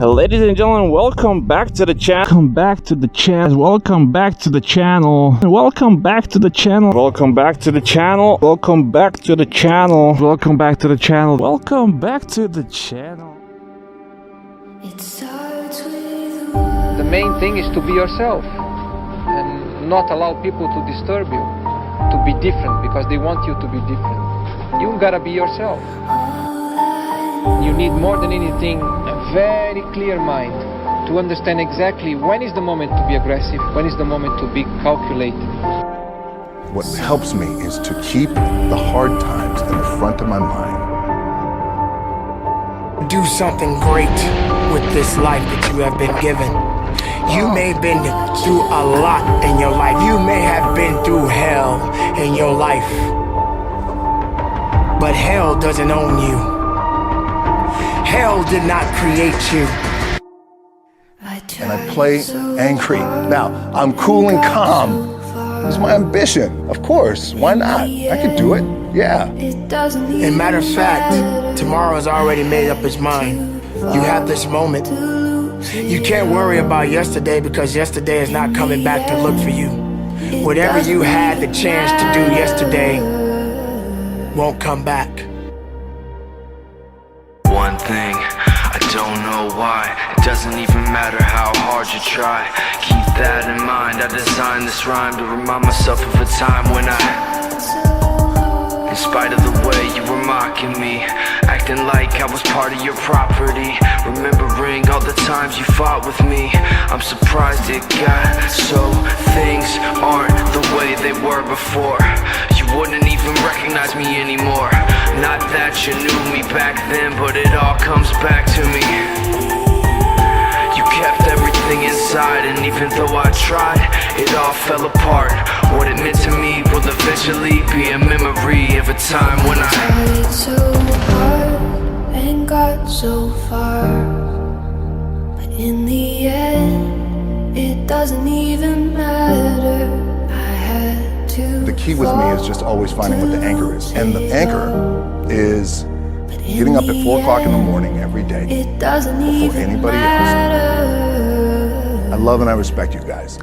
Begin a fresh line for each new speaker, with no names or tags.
Ladies and gentlemen, welcome back to the channel. Welcome back to the channel. Welcome back to the channel. Welcome back to the channel. Welcome back to the channel. Welcome back to the channel. Welcome back to the channel. Welcome back to the channel.
The main thing is to be yourself and not allow people to disturb you, to be different because they want you to be different. You gotta be yourself. You need more than anything a very clear mind to understand exactly when is the moment to be aggressive, when is the moment to be calculated.
What helps me is to keep the hard times in the front of my mind.
Do something great with this life that you have been given. You may have been through a lot in your life. You may have been through hell in your life. But hell doesn't own you. Hell did not create you.
And I play angry. Now, I'm cool and calm. It's my ambition. Of course, why not? I could do it, yeah.
As a matter of fact, tomorrow has already made up its mind. You have this moment. You can't worry about yesterday because yesterday is not coming back to look for you. Whatever you had the chance to do yesterday won't come back.
One thing, I don't know why. It doesn't even matter how hard you try. Keep that in mind. I designed this rhyme to remind myself of a time when in spite of the way you were mocking me, acting like I was part of your property, remembering all the times you fought with me, I'm surprised it got so things aren't the way they were before. You wouldn't even recognize me anymore. Not that you knew me back then, but it all comes back to me. You kept everything inside, and even though I tried, it all fell apart. What it meant to me will eventually be a memory of a time when I
tried so hard and got so far, but in the end, it doesn't even matter. I had to.
The key with me is just always finding what the anchor is. And the anchor is getting up at 4 o'clock in the morning every day before anybody else. I love and I respect you guys.